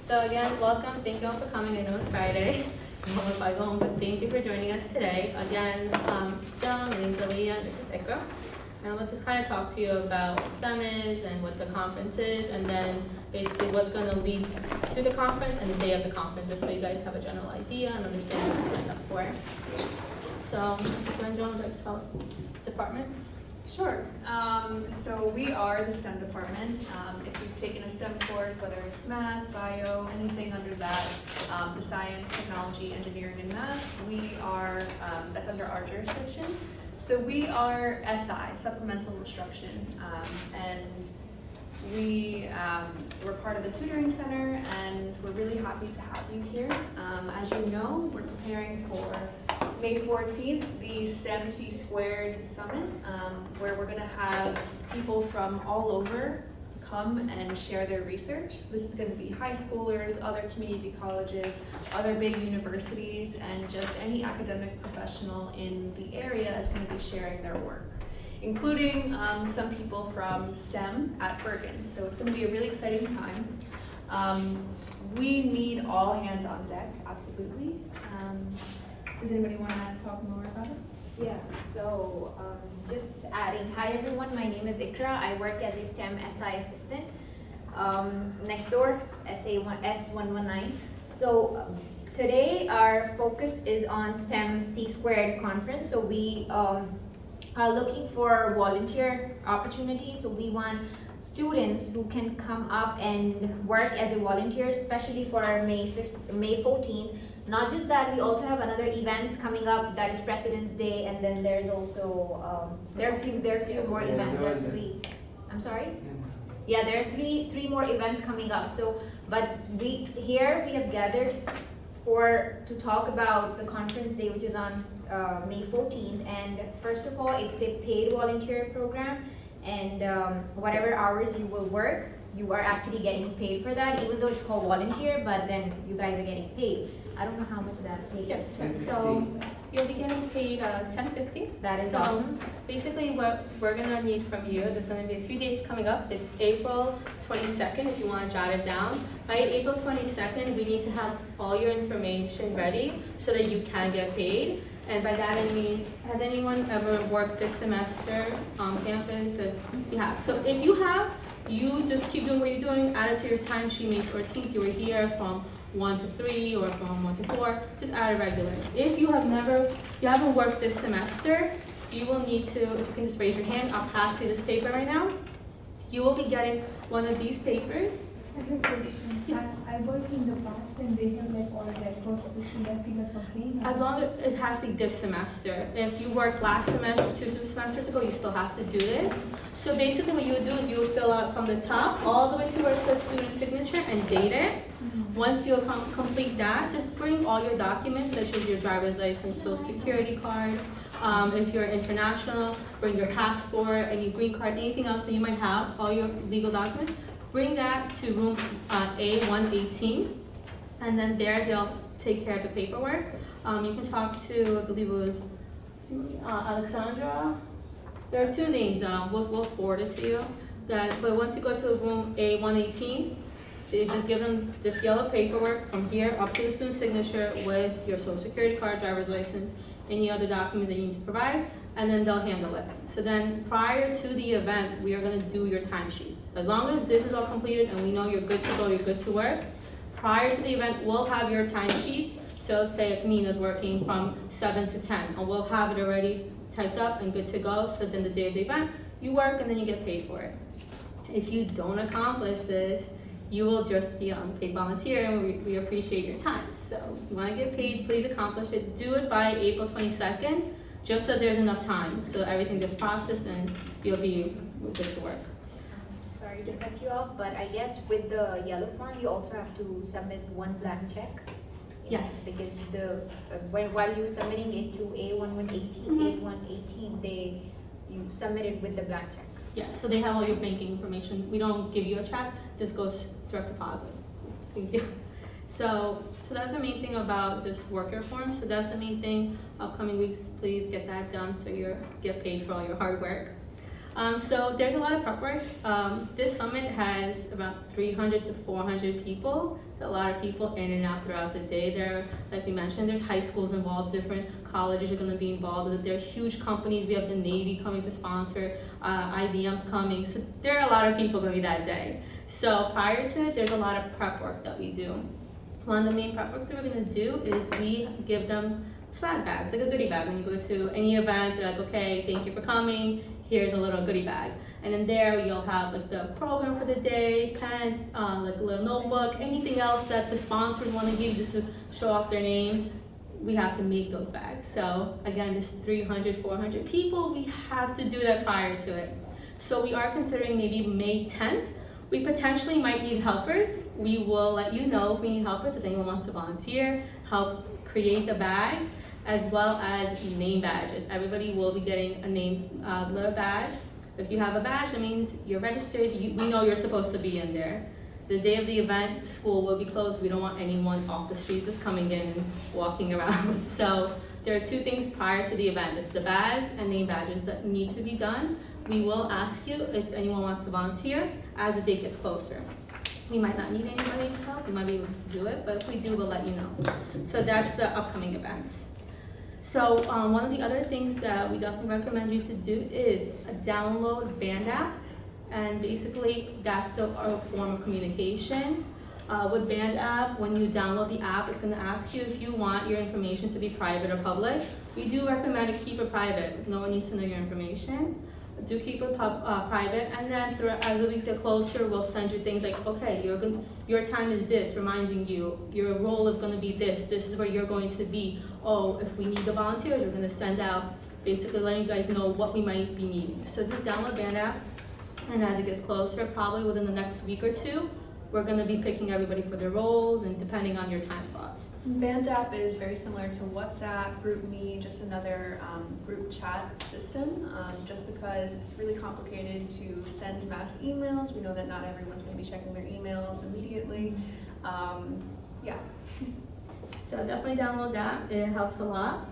So again, welcome. Thank you all for coming. I know it's Friday. I'm home if I go home, but thank you for joining us today. Again, my name's Aaliyah, this is Ikra. And let's just kind of talk to you about what STEM is and what the conference is, and then basically what's going to lead to the conference and the day of the conference, just so you guys have a general idea and understand what you're signed up for. So, John, would like to tell us the department? Sure. So we are the STEM department. If you've taken a STEM course, whether it's math, bio, anything under that, the science, technology, engineering, and math, we are, that's under our jurisdiction. So we are SI, Supplemental Instruction, and we're part of the tutoring center, and we're really happy to have you here. As you know, we're preparing for May 14th, the STEM C Squared Summit, where we're going to have people from all over come and share their research. This is going to be high schoolers, other community colleges, other big universities, and just any academic professional in the area is going to be sharing their work, including some people from STEM at Bergen. So it's going to be a really exciting time. We need all hands on deck, absolutely. Does anybody want to talk more about it? Yeah, so just adding, hi everyone, my name is Ikra. I work as a STEM SI assistant next door, S119. So today our focus is on STEM C Squared conference. So we are looking for volunteer opportunities. So we want students who can come up and work as a volunteer, especially for our May 14th. Not just that, we also have another events coming up, that is President's Day, and then there's also there are a few more events. There are three. I'm sorry. Yeah, there are three more events coming up. So, but we have gathered to talk about the conference day, which is on May 14th. And first of all, it's a paid volunteer program, and whatever hours you will work, you are actually getting paid for that, even though it's called volunteer, but then you guys are getting paid. I don't know how much that takes. Yes, so you'll be getting paid $10.50. That is so awesome. Basically what we're gonna need from you, there's gonna be a few dates coming up. It's April 22nd, if you wanna jot it down. By April 22nd, we need to have all your information ready so that you can get paid. And by that I mean, has anyone ever worked this semester on campus? You have. So if you have, you just keep doing what you're doing, add it to your timesheet. May 14th, you were here from 1 to 3 or from 1 to 4, just add it regular. If you haven't worked this semester, you will need to, if you can just raise your hand, I'll pass you this paper right now. You will be getting one of these papers. I have a question. Yes. I worked in the past and they have like all records, so should I fill a complaint? As long as it has to be this semester. If you worked last semester, 2 semesters ago, you still have to do this. So basically what you would do is you would fill out from the top all the way to where it says student signature and date it. Once you complete that, just bring all your documents, such as your driver's license, social security card. If you're international, bring your passport, any green card, anything else that you might have, all your legal documents. Bring that to room A118, and then there they'll take care of the paperwork. You can talk to, I believe it was Alexandra. There are 2 names. We'll forward it to you. But once you go to room A118, you just give them this yellow paperwork from here up to the student signature with your social security card, driver's license, any other documents that you need to provide, and then they'll handle it. So then prior to the event, we are gonna do your timesheets. As long as this is all completed and we know you're good to go, you're good to work, prior to the event, we'll have your timesheets. So let's say if Nina's working from 7 to 10, and we'll have it already typed up and good to go. So then the day of the event, you work and then you get paid for it. If you don't accomplish this, you will just be unpaid volunteer, and we appreciate your time. So if you want to get paid, please accomplish it. Do it by April 22nd, just so there's enough time, so everything gets processed and you'll be good to work. Sorry to cut you off, but I guess with the yellow form, you also have to submit one blank check. Yes. Because while you're submitting it to A118, you submit it with the blank check. Yeah, so they have all your banking information. We don't give you a check, just goes direct deposit. Thank you. So that's the main thing about this worker form. So that's the main thing. Upcoming weeks, please get that done so you get paid for all your hard work. So there's a lot of prep work. This summit has about 300 to 400 people. A lot of people in and out throughout the day. There, like we mentioned, there's high schools involved, different colleges are going to be involved. There are huge companies. We have the Navy coming to sponsor, IBM's coming. So there are a lot of people going to be that day. So prior to it, there's a lot of prep work that we do. One of the main prep works that we're going to do is we give them swag bags, like a goodie bag. When you go to any event, they're like, okay, thank you for coming. Here's a little goodie bag. And in there, you'll have like the program for the day, pens, like a little notebook, anything else that the sponsors want to give just to show off their names. We have to make those bags. So again, there's 300, 400 people. We have to do that prior to it. So we are considering maybe May 10th. We potentially might need helpers. We will let you know if we need helpers, if anyone wants to volunteer, help create the bags, as well as name badges. Everybody will be getting a name little badge. If you have a badge, that means you're registered. We know you're supposed to be in there. The day of the event, school will be closed. We don't want anyone off the streets just coming in and walking around. So there are two things prior to the event. It's the bags and name badges that need to be done. We will ask you if anyone wants to volunteer as the date gets closer. We might not need anybody's help. We might be able to do it, but if we do, we'll let you know. So that's the upcoming events. So one of the other things that we definitely recommend you to do is download Band app, and basically that's our form of communication. With Band app, when you download the app, it's going to ask you if you want your information to be private or public. We do recommend to keep it private. No one needs to know your information. Do keep it private, and then as the weeks get closer, we'll send you things like, okay, your time is this, reminding you, your role is going to be this is where you're going to be. Oh, if we need the volunteers, we're going to send out, basically letting you guys know what we might be needing. So just download Band app, and as it gets closer, probably within the next week or two, we're going to be picking everybody for their roles and depending on your time slots. Band app is very similar to WhatsApp, GroupMe, just another group chat system. Just because it's really complicated to send mass emails, we know that not everyone's going to be checking their emails immediately. Yeah. So definitely download that. It helps a lot.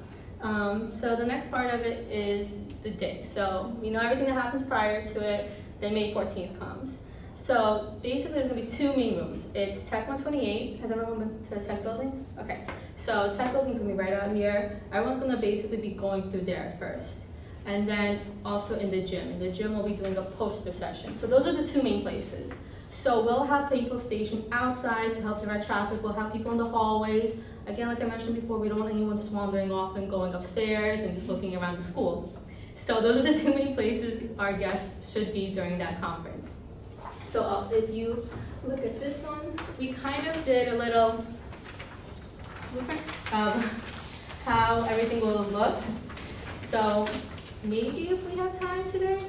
So the next part of it is the day. So we know everything that happens prior to it. Then May 14th comes. So basically there's going to be two main rooms. It's Tech 128. Has everyone been to the Tech building? Okay. So Tech building is going to be right out here. Everyone's going to basically be going through there first. And then also in the gym. In the gym we'll be doing a poster session. So those are the two main places. So we'll have people stationed outside to help direct traffic. We'll have people in the hallways. Again, like I mentioned before, we don't want anyone just wandering off and going upstairs and just looking around the school. So those are the two main places our guests should be during that conference. So if you look at this one, we kind of did a little blueprint of how everything will look. So maybe if we have time today,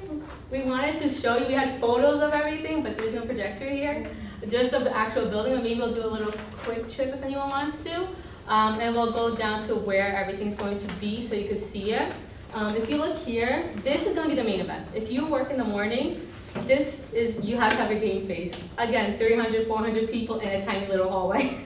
we wanted to show you, we had photos of everything, but there's no projector here, just of the actual building, and maybe we'll do a little quick trip if anyone wants to. And we'll go down to where everything's going to be so you can see it. If you look here, this is going to be the main event. If you work in the morning, this is, you have to have a game face. Again, 300, 400 people in a tiny little hallway.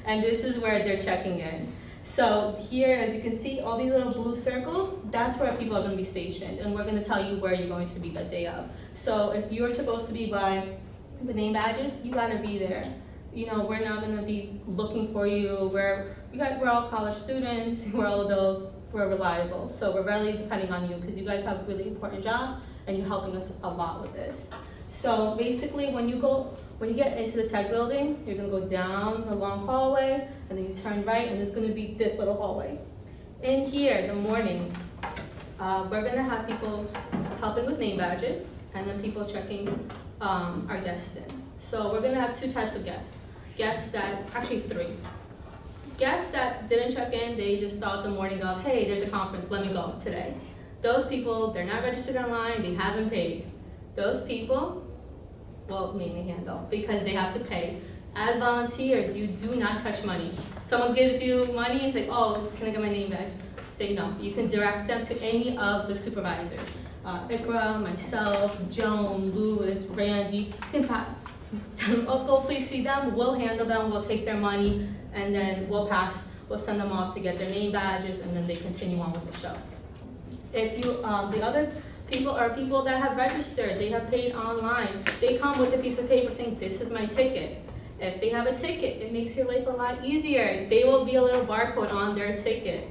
And this is where they're checking in. So here, as you can see, all these little blue circles, that's where people are going to be stationed. And we're going to tell you where you're going to be the day of. So if you're supposed to be by the name badges, you got to be there. You know, we're not going to be looking for you. We're all college students. We're all of those. We're reliable. So we're really depending on you because you guys have really important jobs and you're helping us a lot with this. So basically, when you get into the Tech building, you're going to go down the long hallway, and then you turn right, and there's going to be this little hallway. In here, in the morning, we're going to have people helping with name badges, and then people checking our guests in. So we're going to have two types of guests. Guests that, actually three. Guests that didn't check in, they just thought the morning of, hey, there's a conference, let me go today. Those people, they're not registered online, they haven't paid. Those people, will mainly handle because they have to pay. As volunteers, you do not touch money. Someone gives you money and say, oh, can I get my name badge? Say no. You can direct them to any of the supervisors. Ikra, myself, Joan, Louis, Randy. You can go please see them. We'll handle them. We'll take their money, and then we'll send them off to get their name badges, and then they continue on with the show. If you, the other People that have registered, they have paid online. They come with a piece of paper saying, this is my ticket. If they have a ticket, it makes your life a lot easier. They will be a little barcode on their ticket.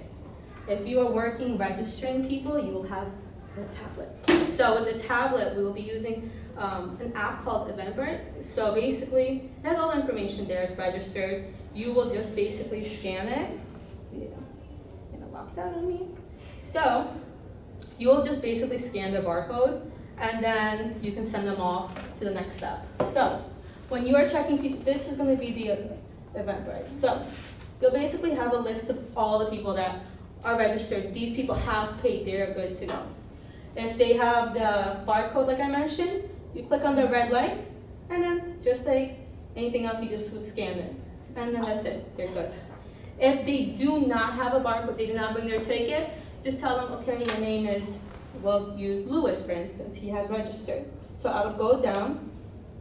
If you are working registering people, you will have a tablet. So with the tablet, we will be using an app called Eventbrite. So basically, it has all the information there. It's registered. You will just basically scan it. Yeah, gonna lock that on me. So you'll just basically scan the barcode, and then you can send them off to the next step. So when you are checking people, this is going to be the Eventbrite. So you'll basically have a list of all the people that are registered. These people have paid, they're good to go. If they have the barcode like I mentioned, you click on the red light, and then just like anything else, you just would scan it. And then that's it, they're good. If they do not have a barcode, they do not bring their ticket, just tell them, okay, your name is, we'll use Lewis for instance, he has registered. So I would go down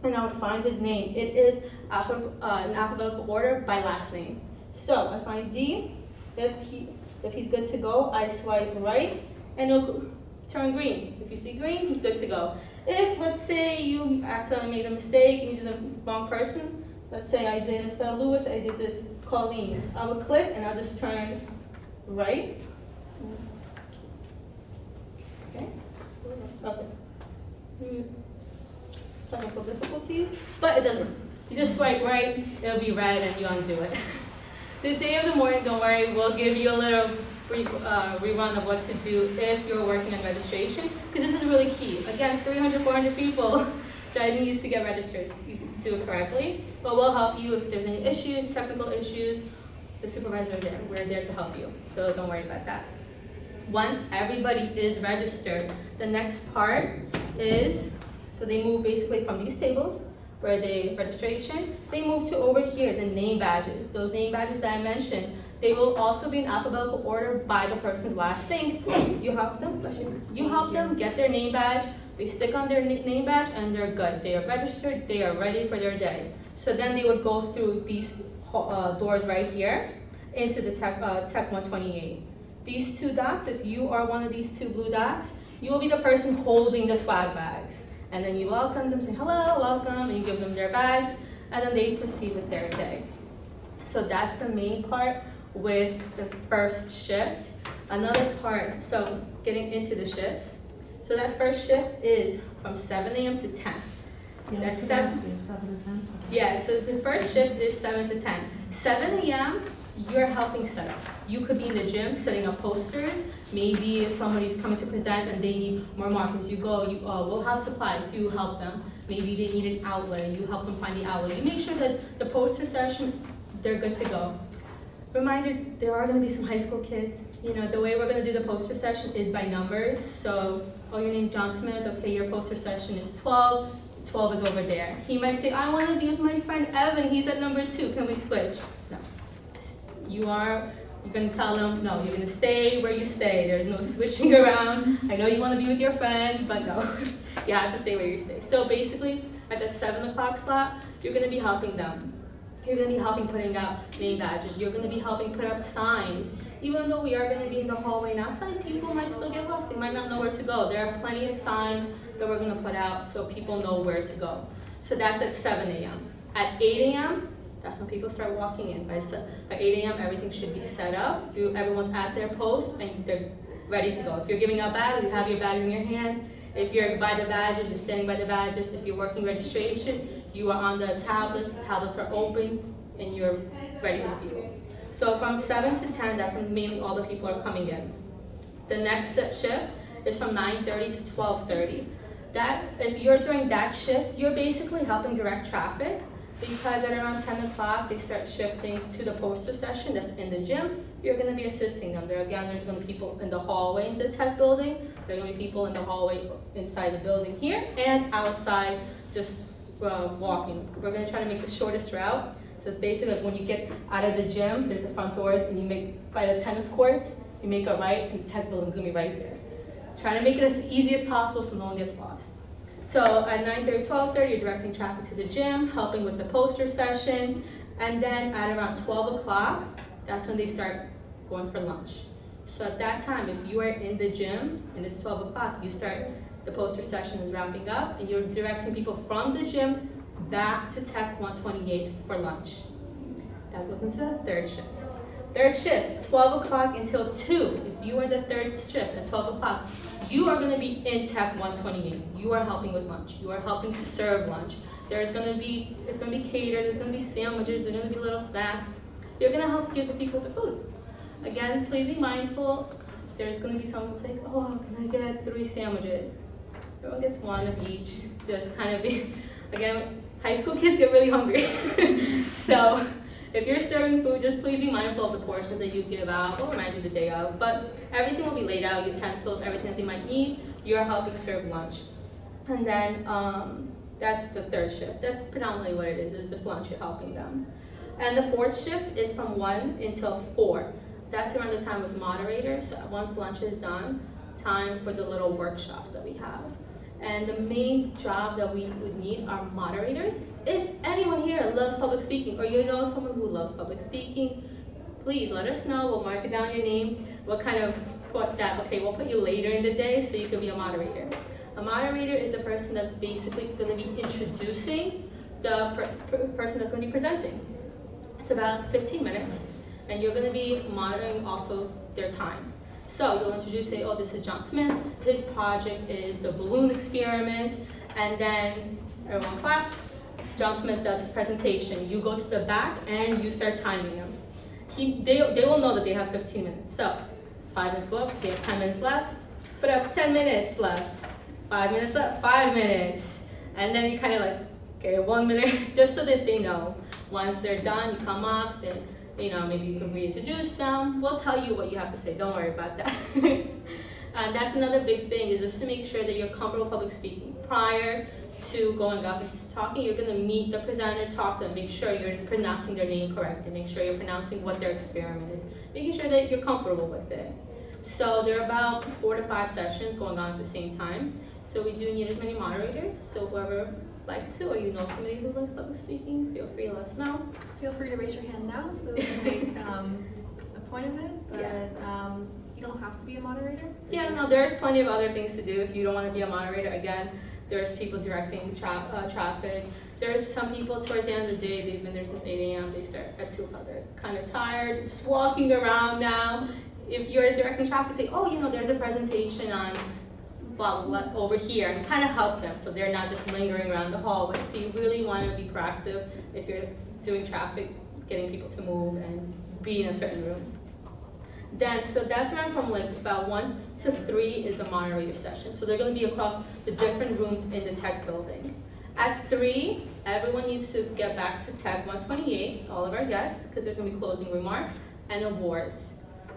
and I would find his name. It is an alphabetical order by last name. So I find D, if he's good to go, I swipe right and it'll turn green. If you see green, he's good to go. If, let's say, you accidentally made a mistake and you did the wrong person, let's say I did, instead of Lewis, I did this Colleen. I would click and I'll just turn right. Okay. Okay. Technical difficulties, but it doesn't work. You just swipe right, it'll be red, and you undo it. The day of the morning, don't worry, we'll give you a little brief rerun of what to do if you're working on registration, because this is really key. Again, 300, 400 people that needs to get registered. You can do it correctly, but we'll help you if there's any issues, technical issues. The supervisor is there. We're there to help you, so don't worry about that. Once everybody is registered, the next part is, so they move basically from these tables, where they registration, they move to over here, the name badges. Those name badges that I mentioned, they will also be in alphabetical order by the person's last name. You help them get their name badge, they stick on their name badge, and they're good. They are registered, they are ready for their day. So then they would go through these doors right here into the Tech 128. These two dots, if you are one of these two blue dots, you will be the person holding the swag bags. And then you welcome them, say hello, welcome, and you give them their bags, and then they proceed with their day. So that's the main part with the first shift. Another part, so getting into the shifts. So that first shift is from 7 a.m. to 10. That's 7 to 10? Yeah, so the first shift is 7 to 10. 7 a.m., you're helping set up. You could be in the gym setting up posters. Maybe if somebody's coming to present and they need more markers, you go, we'll have supplies, you help them. Maybe they need an outlet, you help them find the outlet. You make sure that the poster session, they're good to go. Reminder, there are gonna be some high school kids. You know, the way we're gonna do the poster session is by numbers. So, oh, your name's John Smith, okay, your poster session is 12. 12 is over there. He might say, I wanna be with my friend Evan, he's at number 2, can we switch? No. You're gonna tell them, no, you're gonna stay where you stay. There's no switching around. I know you wanna be with your friend, but no, you have to stay where you stay. So basically, at that 7 o'clock slot, you're gonna be helping them. You're gonna be helping putting out name badges. You're gonna be helping put up signs. Even though we are gonna be in the hallway and outside, people might still get lost. They might not know where to go. There are plenty of signs that we're gonna put out so people know where to go. So that's at 7 a.m. At 8 a.m., that's when people start walking in. By 8 a.m., everything should be set up. Everyone's at their post and they're ready to go. If you're giving out bags, you have your bag in your hand. If you're by the badges, you're standing by the badges. If you're working registration, you are on the tablets are open, and you're ready for the people. So from 7 to 10, that's when mainly all the people are coming in. The next shift is from 9:30 to 12:30. If you're doing that shift, you're basically helping direct traffic, because at around 10 o'clock, they start shifting to the poster session that's in the gym. You're gonna be assisting them. There's gonna be people in the hallway in the tech building. There are gonna be people in the hallway inside the building here, and outside just walking. We're gonna try to make the shortest route. So it's basically like when you get out of the gym, there's the front doors, and you make, by the tennis courts, you make a right, and the tech building's gonna be right there. Try to make it as easy as possible so no one gets lost. So at 9:30, 12:30, you're directing traffic to the gym, helping with the poster session, and then at around 12 o'clock, that's when they start going for lunch. So at that time, if you are in the gym and it's 12 o'clock, you start the poster session is wrapping up, and you're directing people from the gym back to Tech 128 for lunch. That goes into the third shift. Third shift, 12 o'clock until 2. If you are the third shift at 12 o'clock, you are going to be in Tech 128. You are helping with lunch. You are helping serve lunch. It's going to be catered. There's going to be sandwiches. There's going to be little snacks. You're going to help give the people the food. Again, please be mindful. There's going to be someone who says, oh, can I get 3 sandwiches? Everyone gets 1 of each. Just kind of be, again, high school kids get really hungry. So if you're serving food, just please be mindful of the portions that you give out. We'll remind you the day of. But everything will be laid out, utensils, everything that they might need. You're helping serve lunch. And then that's the third shift. That's predominantly what it is. It's just lunch, you're helping them. And the fourth shift is from 1 until 4. That's around the time with moderators. So once lunch is done, time for the little workshops that we have. And the main job that we would need are moderators. If anyone here loves public speaking, or you know someone who loves public speaking, please let us know. We'll mark it down your name. We'll kind of put that, okay, we'll put you later in the day so you can be a moderator. A moderator is the person that's basically going to be introducing the person that's going to be presenting. It's about 15 minutes, and you're going to be monitoring also their time. So you'll introduce, say, oh, this is John Smith. His project is the balloon experiment, and then everyone claps. John Smith does his presentation. You go to the back and you start timing them. They will know that they have 15 minutes. So 5 minutes go up, they have 10 minutes left. Put up 10 minutes left. 5 minutes left, 5 minutes. And then you kind of like, okay, 1 minute, just so that they know. Once they're done, you come up, say, you know, maybe you can reintroduce them. We'll tell you what you have to say. Don't worry about that. And that's another big thing, is just to make sure that you're comfortable public speaking. Prior to going up and talking, you're going to meet the presenter, talk to them, make sure you're pronouncing their name correctly, make sure you're pronouncing what their experiment is, making sure that you're comfortable with it. So there are about 4 to 5 sessions going on at the same time. So we do need as many moderators. So whoever likes to, or you know somebody who likes public speaking, feel free to let us know. Feel free to raise your hand now so we can make a point of it, but you don't have to be a moderator. Yeah, no, there's plenty of other things to do if you don't want to be a moderator. Again, there's people directing traffic. There's some people towards the end of the day, they've been there since 8 a.m., they start at 2 o'clock, they're kind of tired, just walking around now. If you're directing traffic, say, oh, you know, there's a presentation on blah, blah, blah, over here, and kind of help them so they're not just lingering around the hallway. So you really want to be proactive if you're doing traffic, getting people to move and be in a certain room. Then, so that's around from like about 1 to 3 is the moderator session. So they're going to be across the different rooms in the tech building. At 3, everyone needs to get back to Tech 128, all of our guests, because there's going to be closing remarks and awards.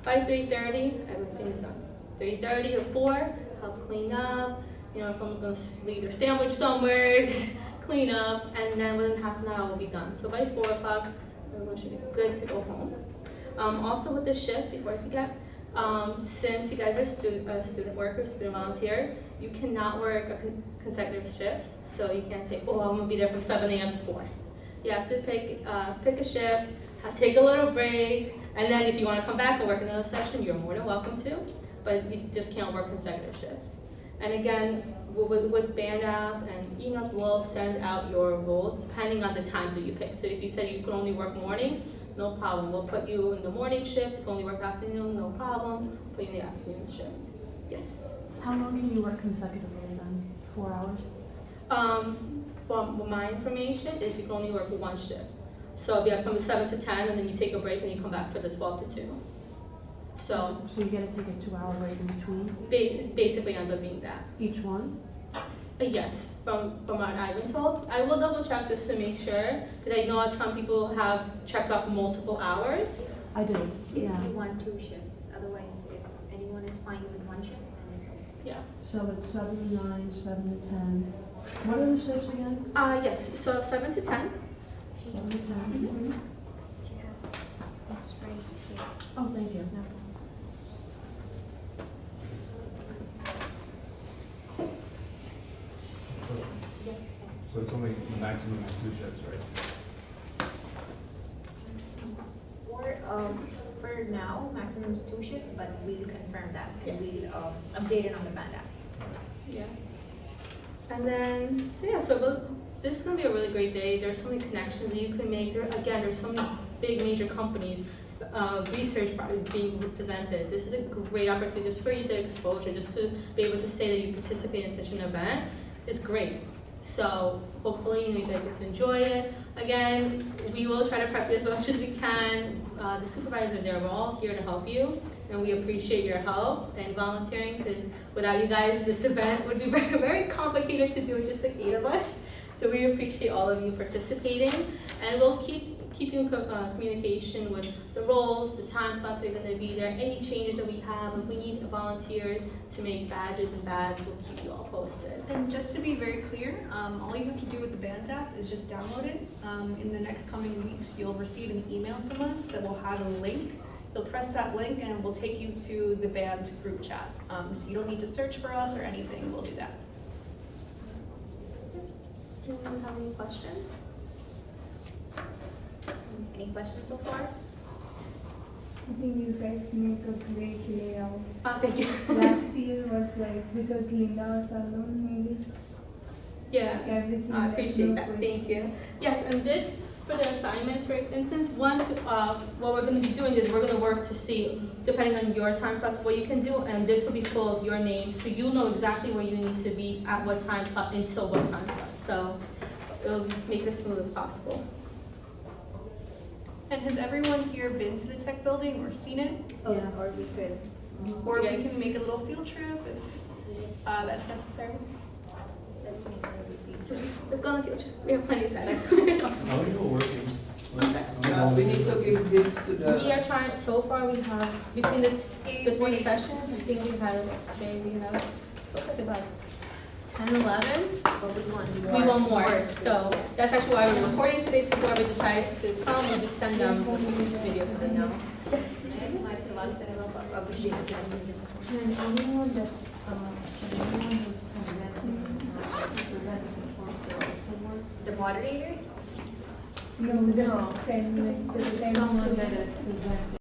By 3:30, everything is done. 3:30 to 4, help clean up. You know, someone's going to leave their sandwich somewhere, just clean up, and then within half an hour we'll be done. So by 4 o'clock, everyone should be good to go home. Also with the shifts, before I forget, since you guys are student workers, student volunteers, you cannot work consecutive shifts. So you can't say, oh, I'm going to be there from 7 a.m. to 4. You have to pick a shift, take a little break, and then if you want to come back and work another session, you're more than welcome to, but you just can't work consecutive shifts. And again, with band app and emails, we'll send out your roles depending on the times that you pick. So if you said you could only work mornings, no problem. We'll put you in the morning shift. If you only work afternoon, no problem. Put you in the afternoon shift. Yes. How long can you work consecutively then? 4 hours? From my information is you can only work 1 shift. So it'll be from the 7 to 10, and then you take a break and you come back for the 12 to 2. So you get to take a 2-hour break in between? Basically ends up being that. Each one? Yes, from what I've been told. I will double check this to make sure, because I know that some people have checked off multiple hours. I do, If yeah. you want 2 shifts, otherwise if anyone is fine with 1 shift, then it's okay. Yeah. So it's 7 to 9, 7 to 10. What are the shifts again? Yes, so 7 to 10. 7 to 10. Yeah, it's right here. Oh, thank you. So it's only the maximum of 2 shifts, right? For now, maximum is 2 shifts, but we'll confirm that and Yes. we'll update it on the band app. Yeah. And then, so yeah, this is gonna be a really great day. There's so many connections that you can make. There's so many big major companies, research projects being presented. This is a great opportunity just for you to exposure, just to be able to say that you participate in such an event. It's great. So hopefully you guys get to enjoy it. Again, we will try to prep you as much as we can. The supervisors are there. We're all here to help you, and we appreciate your help and volunteering, because without you guys, this event would be very, very complicated to do with just like 8 of us. So we appreciate all of you participating, and we'll keep you in communication with the roles, the time slots that are going to be there, any changes that we have. If we need volunteers to make badges and bags, we'll keep you all posted. And just to be very clear, all you have to do with the Bands app is just download it. In the next coming weeks, you'll receive an email from us that will have a link. You'll press that link and it will take you to the Bands group chat. So you don't need to search for us or anything, we'll do that. Anyone have any questions? Any questions so far? I think you guys make a great layout. Thank you. Last year was like, because Linda was alone, maybe. Yeah. Everything. I like, appreciate no that, question. thank you. Yes, and this, for the assignments, for instance, once, what we're gonna be doing is we're gonna work to see, depending on your time slots, what you can do, and this will be full of your name, so you'll know exactly where you need to be at what time slot until what time slot. So it'll make it as smooth as possible. And has everyone here been to the tech building or seen it? Oh, or we could. Or Yes. we can make a little field trip if that's necessary. Let's make it a Let's go on a field trip, we have plenty of time. How are you working? We need to give this to the. We are trying, so far we have, between the 3 sessions, I think we had, today we have, so it's about 10, 11. But we want more. We want more, so that's actually why we're recording today, so whoever decides to come, we just send them videos that they know. Appreciate it. And anyone that's, anyone who's presenting before also work? The moderator? No, this 10 minutes, this 10 Someone students. that is presenting.